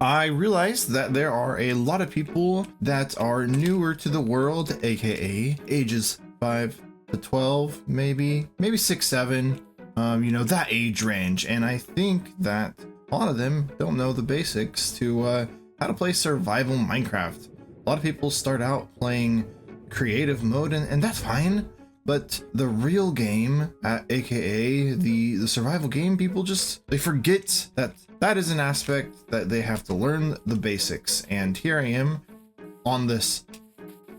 I realized that there are a lot of people that are newer to the world, aka ages 5 to 12, maybe 6, 7, you know, that age range. And I think that a lot of them don't know the basics to how to play survival Minecraft. A lot of people start out playing creative mode, and that's fine. But the real game, aka the survival game, people they forget that is an aspect that they have to learn the basics. And here I am on this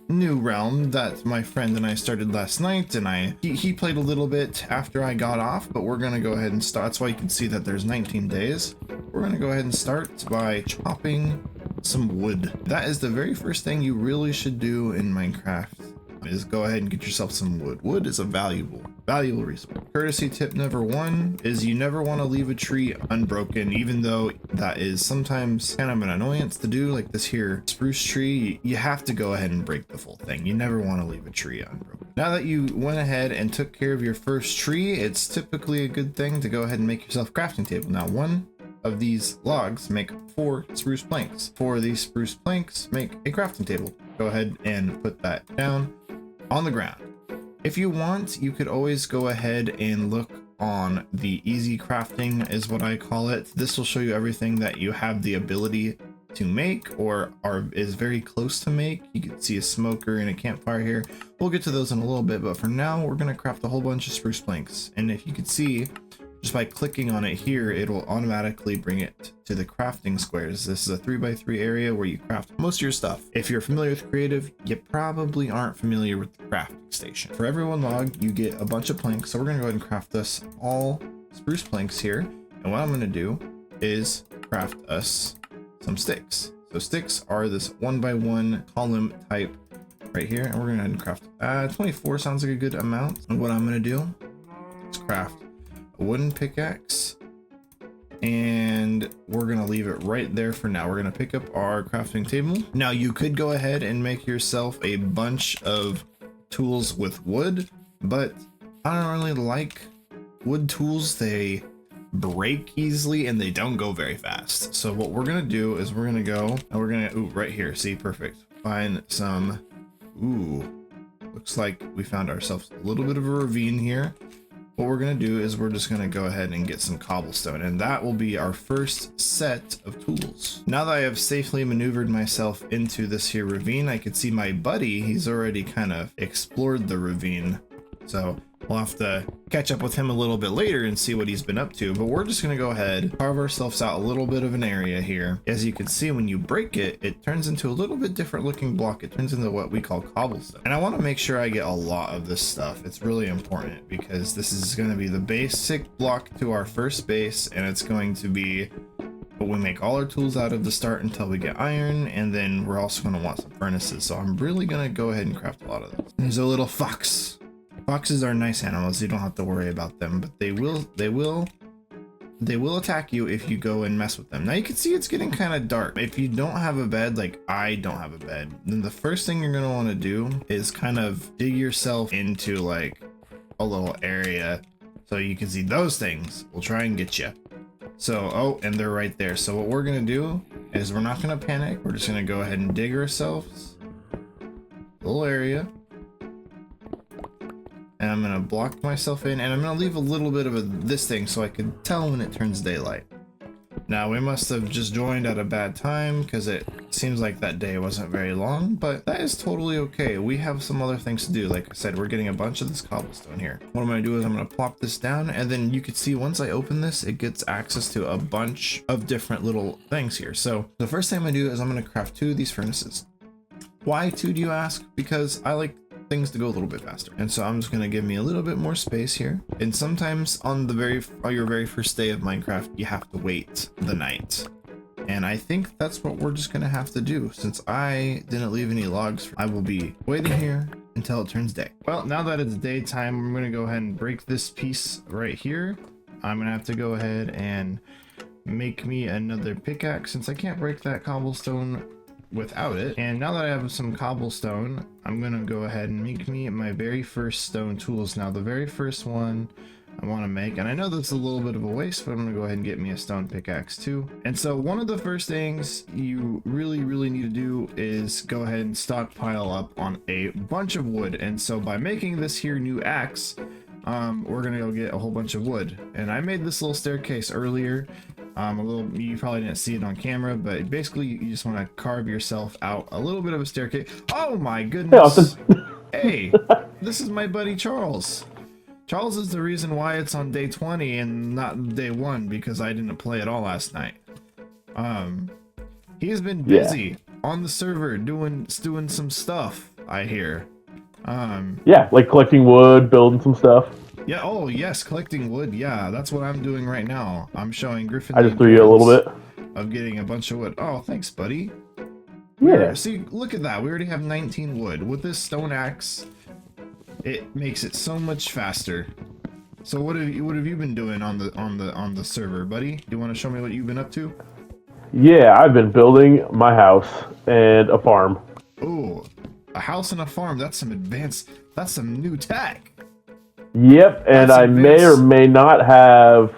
new realm that my friend and I started last night, and he played a little bit after I got off, but we're gonna go ahead and start. That's why you can see that there's 19 days. We're gonna go ahead and start by chopping some wood. That is the very first thing you really should do in Minecraft, is go ahead and get yourself some wood. Wood is a valuable resource. Courtesy tip number 1 is you never want to leave a tree unbroken, even though that is sometimes kind of an annoyance to do. Like this here spruce tree, you have to go ahead and break the full thing. You never want to leave a tree unbroken. Now that you went ahead and took care of your first tree, it's typically a good thing to go ahead and make yourself a crafting table. Now, one of these logs make 4 spruce planks. 4 of these spruce planks make a crafting table. Go ahead and put that down on the ground. If you want, you could always go ahead and look on the easy crafting, is what I call it. This will show you everything that you have the ability to make or is very close to make. You can see a smoker and a campfire here. We'll get to those in a little bit, but for now we're going to craft a whole bunch of spruce planks. And if you could see, just by clicking on it here, it will automatically bring it to the crafting squares. This is a 3x3 area where you craft most of your stuff. If you're familiar with creative, you probably aren't familiar with the crafting station. For every 1 log, you get a bunch of planks. So we're gonna go ahead and craft us all spruce planks here. And what I'm gonna do is craft us some sticks. So sticks are this 1x1 column type right here. And we're gonna go ahead and craft 24 sounds like a good amount. And what I'm gonna do is craft a wooden pickaxe, and we're gonna leave it right there for now. We're gonna pick up our crafting table. Now you could go ahead and make yourself a bunch of tools with wood, but I don't really like wood tools. They break easily and they don't go very fast. So what we're gonna do is we're gonna go and we're gonna right here, see, perfect, find some, looks like we found ourselves a little bit of a ravine here. What we're going to do is we're just going to go ahead and get some cobblestone, and that will be our first set of tools. Now that I have safely maneuvered myself into this here ravine, I can see my buddy, he's already kind of explored the ravine. So we'll have to catch up with him a little bit later and see what he's been up to, but we're just going to go ahead, carve ourselves out a little bit of an area here. As you can see, when you break it, it turns into a little bit different looking block. It turns into what we call cobblestone. And I want to make sure I get a lot of this stuff. It's really important because this is going to be the basic block to our first base, and it's going to be what we make all our tools out of to start until we get iron, and then we're also going to want some furnaces. So I'm really going to go ahead and craft a lot of those. There's a little fox. Foxes are nice animals. You don't have to worry about them, but they will attack you if you go and mess with them. Now you can see it's getting kind of dark. If you don't have a bed, like I don't have a bed, then the first thing you're going to want to do is kind of dig yourself into like a little area so you can see those things will try and get you. So, and they're right there. So what we're going to do is we're not going to panic. We're just going to go ahead and dig ourselves a little area. And I'm gonna block myself in, and I'm gonna leave a little bit of this thing so I can tell when it turns daylight. Now we must have just joined at a bad time because it seems like that day wasn't very long, but that is totally okay. We have some other things to do. Like I said, we're getting a bunch of this cobblestone here. What I'm gonna do is I'm gonna plop this down, and then you can see once I open this, it gets access to a bunch of different little things here. So the first thing I'm gonna do is I'm gonna craft 2 of these furnaces. Why 2, do you ask? Because I like things to go a little bit faster, and so I'm just going to give me a little bit more space here. And sometimes on your very first day of Minecraft, you have to wait the night, and I think that's what we're just going to have to do. Since I didn't leave any logs, I will be waiting here until it turns day. Well, now that it's daytime, I'm going to go ahead and break this piece right here. I'm going to have to go ahead and make me another pickaxe since I can't break that cobblestone without it. And now that I have some cobblestone, I'm gonna go ahead and make me my very first stone tools. Now the very first one I want to make, and I know this is a little bit of a waste, but I'm gonna go ahead and get me a stone pickaxe too. And so one of the first things you really need to do is go ahead and stockpile up on a bunch of wood. And so by making this here new axe, we're gonna go get a whole bunch of wood. And I made this little staircase earlier. You probably didn't see it on camera, but basically you just want to carve yourself out a little bit of a staircase. Oh my goodness! Hey, this is my buddy Charles. Charles is the reason why it's on day 20 and not day 1, because I didn't play at all last night. He's been busy on the server doing some stuff, I hear. Yeah, like collecting wood, building some stuff. Yeah, oh yes, collecting wood. Yeah, that's what I'm doing right now. I'm showing Griffin. I just threw you a little bit of getting a bunch of wood. Oh, thanks, buddy. Yeah. See, look at that. We already have 19 wood. With this stone axe, it makes it so much faster. So what have you been doing on the server, buddy? Do you want to show me what you've been up to? Yeah, I've been building my house and a farm. Oh, a house and a farm. That's some advanced. That's some new tech. Yep, and I may or may not have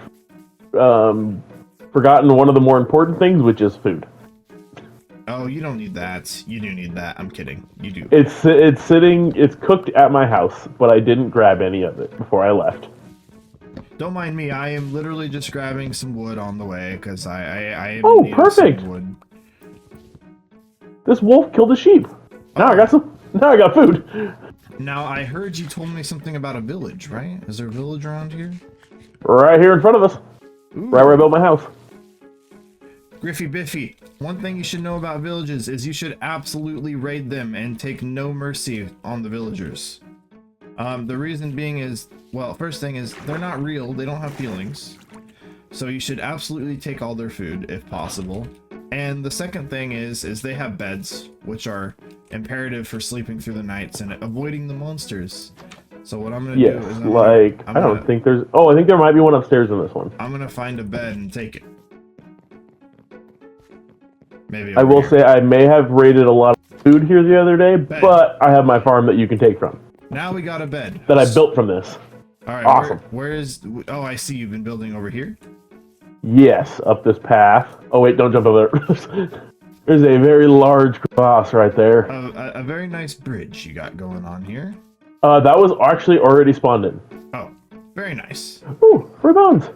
forgotten one of the more important things, which is food. Oh, you don't need that. You do need that. I'm kidding. You do. It's cooked at my house, but I didn't grab any of it before I left. Don't mind me. I am literally just grabbing some wood on the way because I am. Oh, perfect. Some wood. This wolf killed a sheep. Now I got some. Now I got food. Now I heard you told me something about a village, right? Is there a village around here? Right here in front of us. Ooh. Right where I built my house. Griffy Biffy, one thing you should know about villages is you should absolutely raid them and take no mercy on the villagers. The reason being is, well, first thing is they're not real, they don't have feelings. So you should absolutely take all their food if possible. And the second thing is they have beds, which are imperative for sleeping through the nights and avoiding the monsters. So what I'm gonna do is I think there's. Oh, I think there might be one upstairs in this one. I'm gonna find a bed and take it. Maybe I will say I may have raided a lot of food here the other day, but I have my farm that you can take from. Now we got a bed that I built from this. All right, awesome. Where is? Oh, I see. You've been building over here. Yes, up this path. Oh wait, don't jump over there. There's a very large cross right there. A very nice bridge you got going on here. That was actually already spawned in. Oh, very nice. Ooh, free bones.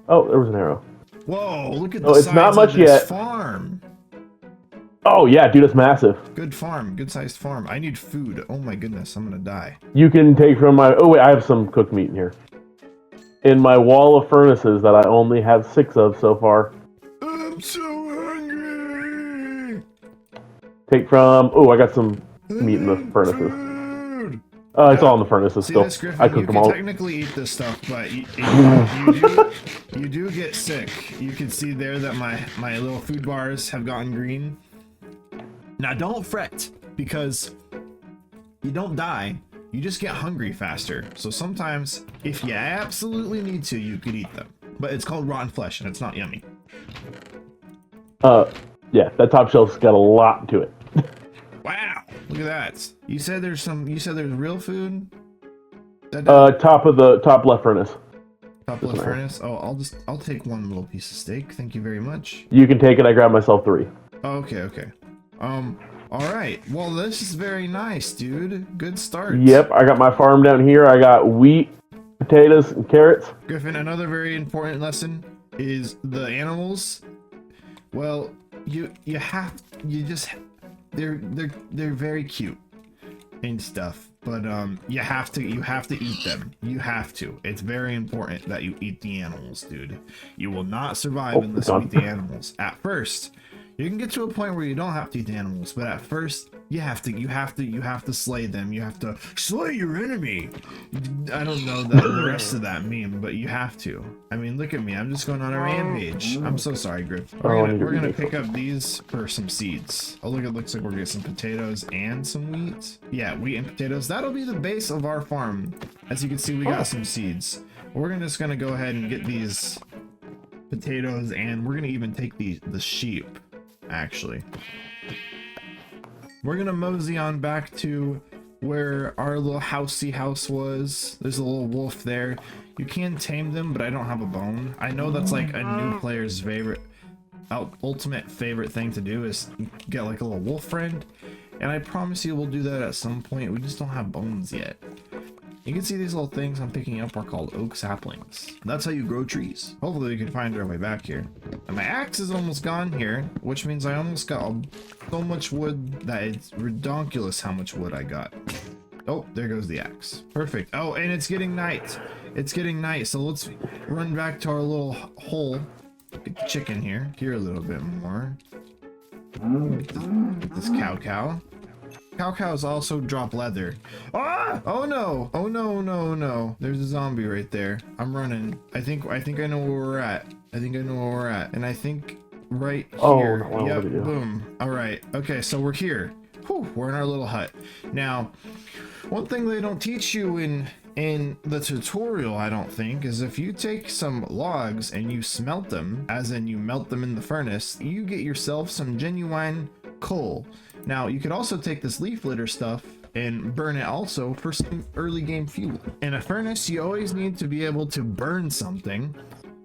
Oh, there was an arrow. Whoa, look at the size not much of this yet. Farm. Oh yeah, dude, it's massive. Good farm, good sized farm. I need food. Oh my goodness, I'm gonna die. You can take from my. Oh wait, I have some cooked meat in here. In my wall of furnaces that I only have 6 of so far. I'm so hungry. Take from. Oh, I got some meat in the furnaces. It's all in the furnaces still. This, Griffin, I cooked them all. You can technically eat this stuff, but you do get sick. You can see there that my little food bars have gotten green. Now don't fret, because you don't die. You just get hungry faster. So sometimes, if you absolutely need to, you could eat them. But it's called rotten flesh, and it's not yummy. Yeah, that top shelf's got a lot to it. Wow, look at that. You said there's real food? Top left furnace. Top left furnace? Oh, I'll take one little piece of steak. Thank you very much. You can take it. I grabbed myself 3. Oh, okay. All right. Well, this is very nice, dude. Good start. Yep, I got my farm down here. I got wheat, potatoes, and carrots. Griffin, another very important lesson is the animals. Well, they're very cute and stuff, but you have to eat them. You have to. It's very important that you eat the animals, dude. You will not survive unless you eat the animals. At first, you can get to a point where you don't have to eat the animals, but at first you have to slay them. You have to slay your enemy. I don't know the rest of that meme, but you have to. I mean, look at me. I'm just going on a rampage. I'm so sorry, Griff. We're gonna pick up these for some seeds. Oh, look, it looks like we're getting some potatoes and some wheat. Yeah, wheat and potatoes. That'll be the base of our farm. As you can see, we got some seeds. We're just gonna go ahead and get these potatoes, and we're gonna even take the sheep. Actually, we're gonna mosey on back to where our little housey house was. There's a little wolf there. You can tame them, but I don't have a bone. I know that's like a new player's favorite, ultimate favorite thing to do is get like a little wolf friend. And I promise you we'll do that at some point. We just don't have bones yet. You can see these little things I'm picking up are called oak saplings. That's how you grow trees. Hopefully we can find our way back here. And my axe is almost gone here, which means I almost got so much wood that it's ridiculous how much wood I got. Oh, there goes the axe. Perfect. Oh, and it's getting night. It's getting night, so let's run back to our little hole. Get the chicken here a little bit more. Get this cow. Cows also drop leather. Ah! Oh no! Oh no, no, no. There's a zombie right there. I'm running. I think I know where we're at. And I think right here. Oh, yep, boom. All right. Okay, so we're here. Whew, we're in our little hut. Now, one thing they don't teach you in the tutorial, I don't think, is if you take some logs and you smelt them, as in you melt them in the furnace, you get yourself some genuine coal. Now, you could also take this leaf litter stuff and burn it also for some early game fuel. In a furnace, you always need to be able to burn something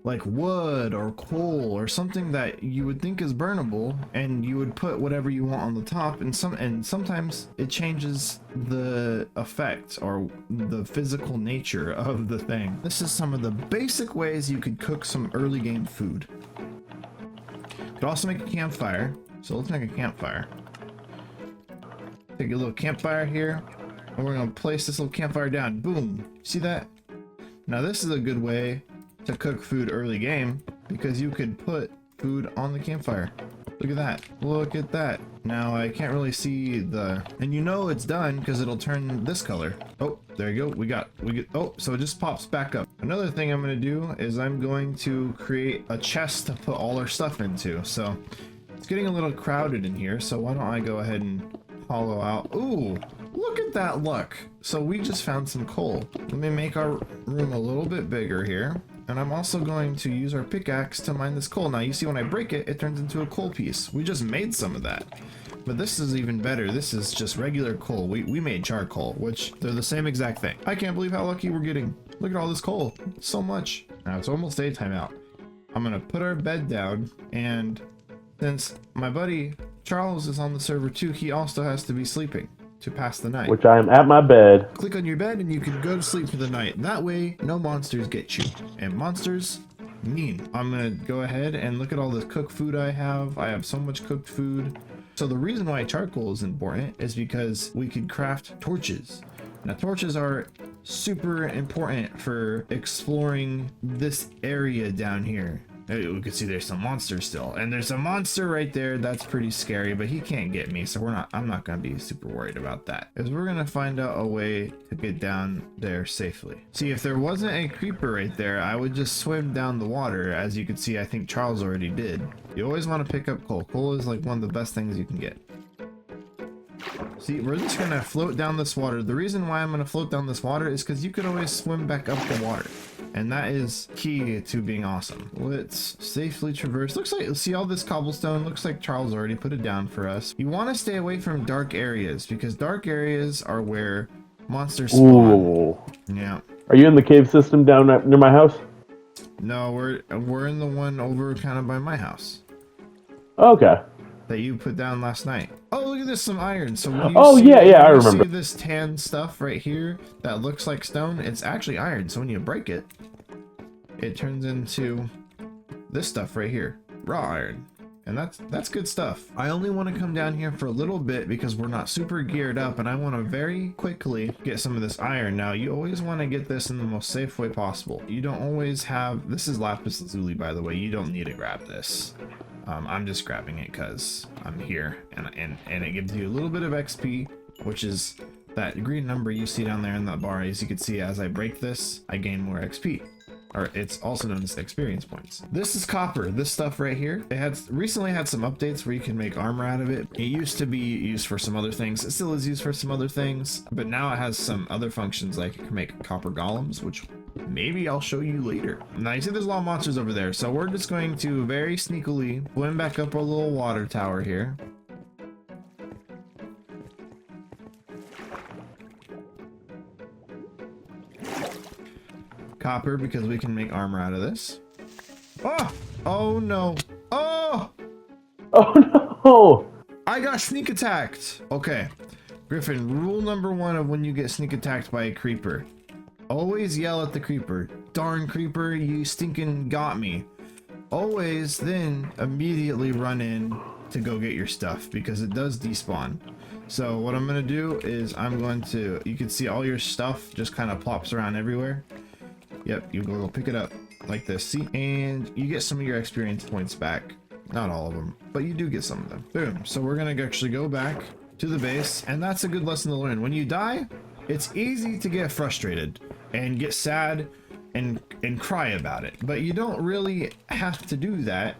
like wood or coal or something that you would think is burnable, and you would put whatever you want on the top, and sometimes it changes the effect or the physical nature of the thing. This is some of the basic ways you could cook some early game food. You could also make a campfire, so let's make a campfire. Take a little campfire here, and we're gonna place this little campfire down. Boom, see that? Now this is a good way to cook food early game, because you could put food on the campfire. Look at that. Look at that. Now I can't really see and you know it's done because it'll turn this color. Oh, there you go. We get, oh, so it just pops back up. Another thing I'm going to do is I'm going to create a chest to put all our stuff into. So it's getting a little crowded in here. So why don't I go ahead and hollow out. Ooh, look at that luck. So we just found some coal. Let me make our room a little bit bigger here. And I'm also going to use our pickaxe to mine this coal. Now you see when I break it, it turns into a coal piece. We just made some of that. But this is even better. This is just regular coal. We made charcoal, which they're the same exact thing. I can't believe how lucky we're getting. Look at all this coal. So much. Now it's almost daytime out. I'm going to put our bed down, and since my buddy Charles is on the server too, he also has to be sleeping to pass the night. Which I am at my bed. Click on your bed and you can go to sleep for the night. That way, no monsters get you. And monsters, mean. I'm gonna go ahead and look at all the cooked food I have. I have so much cooked food. So the reason why charcoal is important is because we could craft torches. Now torches are super important for exploring this area down here. We can see there's some monsters still, and there's a monster right there that's pretty scary, but he can't get me, so I'm not gonna be super worried about that, because we're gonna find out a way to get down there safely. See, if there wasn't a creeper right there, I would just swim down the water. As you can see, I think Charles already did. You always want to pick up coal. Coal is like one of the best things you can get. See, we're just gonna float down this water. The reason why I'm gonna float down this water is because you could always swim back up the water, and that is key to being awesome. Let's safely traverse. Looks like, see all this cobblestone? Looks like Charles already put it down for us. You want to stay away from dark areas, because dark areas are where monsters spawn. Ooh. Yeah. Are you in the cave system down near my house? No, we're in the one over kind of by my house. Okay. That you put down last night. Oh, look at this, some iron. So when you I remember. see this tan stuff right here that looks like stone, it's actually iron. So when you break it, it turns into this stuff right here, raw iron. And that's good stuff. I only want to come down here for a little bit because we're not super geared up, and I want to very quickly get some of this iron. Now, you always want to get this in the most safe way possible. You don't always have, this is lapis lazuli, by the way. You don't need to grab this. I'm just grabbing it because I'm here, and it gives you a little bit of XP, which is that green number you see down there in that bar. As you can see, as I break this, I gain more XP. Or it's also known as experience points. This is copper, this stuff right here. It had recently had some updates where you can make armor out of it. It used to be used for some other things. It still is used for some other things, but now it has some other functions, like it can make copper golems, which maybe I'll show you later. Now you see there's a lot of monsters over there, so we're just going to very sneakily swim back up our little water tower here. copper because we can make armor out of this. Oh! Oh no! Oh! Oh no! I got sneak attacked! Okay. Griffin, rule number 1 of when you get sneak attacked by a creeper. Always yell at the creeper. Darn creeper, you stinking got me. Always then immediately run in to go get your stuff because it does despawn. So what I'm gonna do is I'm going to, you can see all your stuff just kind of plops around everywhere. Yep, you go pick it up like this, see? And you get some of your experience points back. Not all of them, but you do get some of them. Boom. So we're gonna actually go back to the base, and that's a good lesson to learn. When you die, it's easy to get frustrated and get sad and cry about it, but you don't really have to do that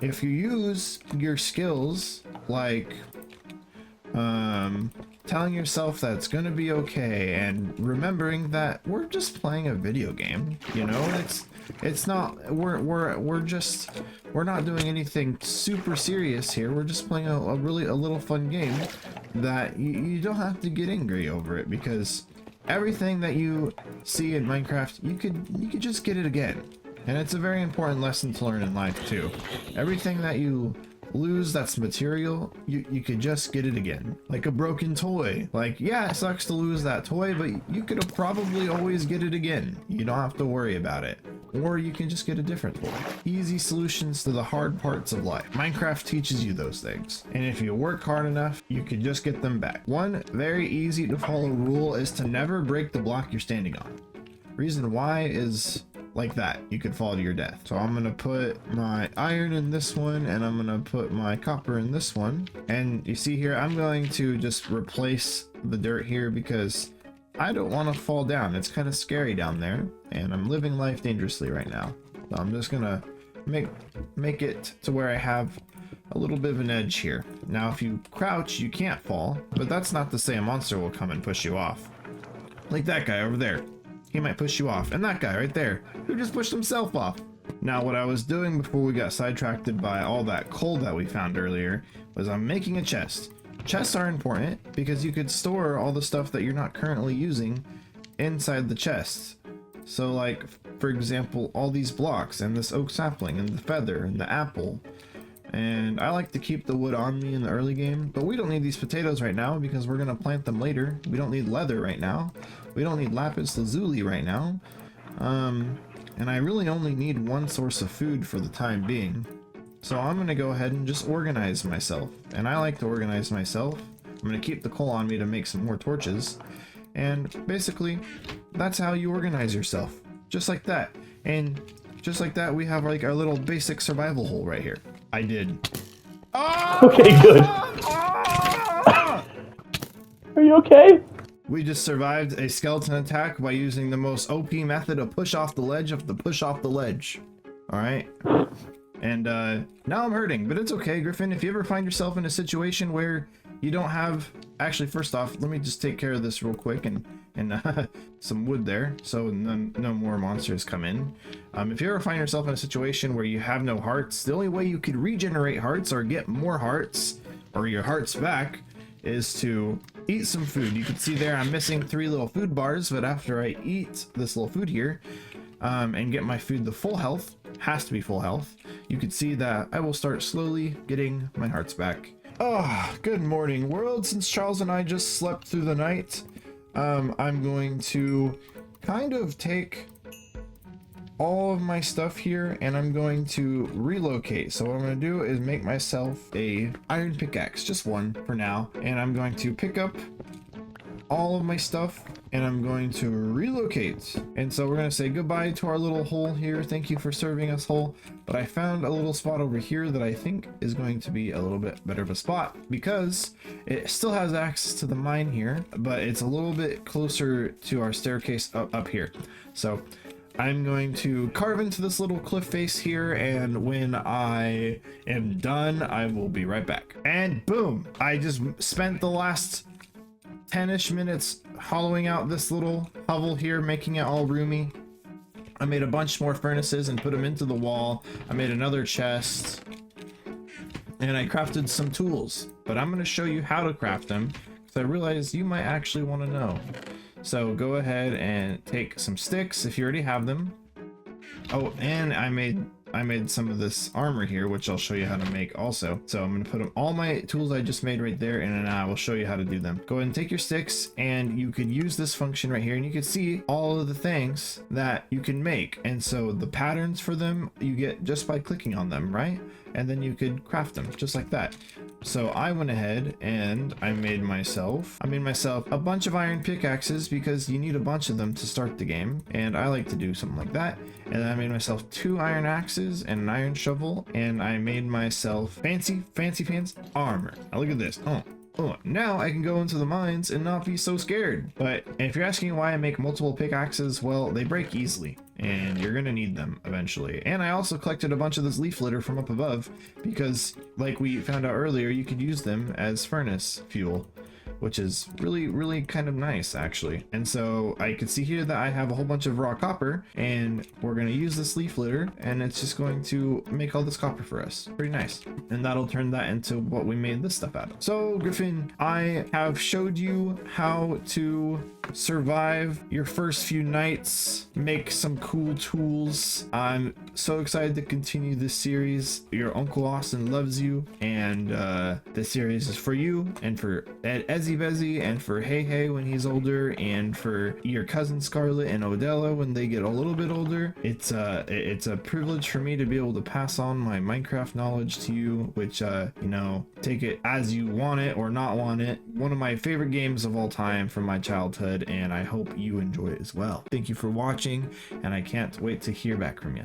if you use your skills like telling yourself that it's gonna be okay and remembering that we're just playing a video game, you know. It's not, we're not doing anything super serious here. We're just playing a little fun game that you don't have to get angry over it, because everything that you see in Minecraft, you could just get it again. And it's a very important lesson to learn in life too. Everything that you lose that's material, you could just get it again. Like a broken toy. Like, yeah, it sucks to lose that toy, but you could probably always get it again. You don't have to worry about it. Or you can just get a different toy. Easy solutions to the hard parts of life. Minecraft teaches you those things. And if you work hard enough, you can just get them back. One very easy to follow rule is to never break the block you're standing on. Reason why is like that, you could fall to your death. So I'm gonna put my iron in this one, and I'm gonna put my copper in this one. And you see here, I'm going to just replace the dirt here because I don't want to fall down. It's kind of scary down there, and I'm living life dangerously right now. So I'm just gonna make it to where I have a little bit of an edge here. Now if you crouch, you can't fall, but that's not to say a monster will come and push you off. Like that guy over there. He might push you off. And that guy right there, who just pushed himself off. Now what I was doing before we got sidetracked by all that coal that we found earlier was I'm making a chest. Chests are important because you could store all the stuff that you're not currently using inside the chests. So like, for example, all these blocks and this oak sapling and the feather and the apple. And I like to keep the wood on me in the early game, but we don't need these potatoes right now because we're gonna plant them later. We don't need leather right now. We don't need lapis lazuli right now. And I really only need one source of food for the time being. So I'm gonna go ahead and just organize myself. And I like to organize myself. I'm gonna keep the coal on me to make some more torches. And basically, that's how you organize yourself. Just like that. And just like that, we have like our little basic survival hole right here. I did. Oh! Okay, good. Are you okay? We just survived a skeleton attack by using the most OP method of push off the ledge of the push off the ledge. Alright? And now I'm hurting, but it's okay, Griffin. If you ever find yourself in a situation where you don't have... Actually, first off, let me just take care of this real quick and some wood there, so no more monsters come in. If you ever find yourself in a situation where you have no hearts, the only way you could regenerate hearts or get more hearts, or your hearts back, is to eat some food. You can see there I'm missing 3 little food bars, but after I eat this little food here, and get my food to full health, has to be full health, you can see that I will start slowly getting my hearts back. Oh, good morning world. Since Charles and I just slept through the night, I'm going to kind of take all of my stuff here and I'm going to relocate. So what I'm going to do is make myself a iron pickaxe, just one for now, and I'm going to pick up all of my stuff and I'm going to relocate. And so we're going to say goodbye to our little hole here. Thank you for serving us, hole. But I found a little spot over here that I think is going to be a little bit better of a spot because it still has access to the mine here, but it's a little bit closer to our staircase up here. So I'm going to carve into this little cliff face here, and when I am done, I will be right back. And boom, I just spent the last 10-ish minutes hollowing out this little hovel here, making it all roomy. I made a bunch more furnaces and put them into the wall. I made another chest and I crafted some tools, but I'm going to show you how to craft them because I realized you might actually want to know. So go ahead and take some sticks if you already have them. Oh, and I made some of this armor here, which I'll show you how to make also. So I'm going to put all my tools I just made right there, and then I will show you how to do them. Go ahead and take your sticks, and you could use this function right here, and you can see all of the things that you can make. And so the patterns for them you get just by clicking on them, right? And then you could craft them just like that. So I went ahead and I made myself a bunch of iron pickaxes, because you need a bunch of them to start the game, and I like to do something like that. And then I made myself 2 iron axes and an iron shovel, and I made myself fancy pants armor. Now look at this. Oh, now I can go into the mines and not be so scared. But if you're asking why I make multiple pickaxes, well, they break easily, and you're gonna need them eventually. And I also collected a bunch of this leaf litter from up above, because like we found out earlier, you could use them as furnace fuel, which is really kind of nice actually. And so I can see here that I have a whole bunch of raw copper, and we're going to use this leaf litter, and it's just going to make all this copper for us. Pretty nice. And that'll turn that into what we made this stuff out of. So Griffin, I have showed you how to survive your first few nights, make some cool tools. I'm so excited to continue this series. Your Uncle Austin loves you, and this series is for you, and for Ezzy Bezzy, and for Hey Hey when he's older, and for your cousin Scarlett and Odella when they get a little bit older. It's a privilege for me to be able to pass on my Minecraft knowledge to you, which you know, take it as you want it or not want it. One of my favorite games of all time from my childhood, and I hope you enjoy it as well. Thank you for watching, and I can't wait to hear back from you.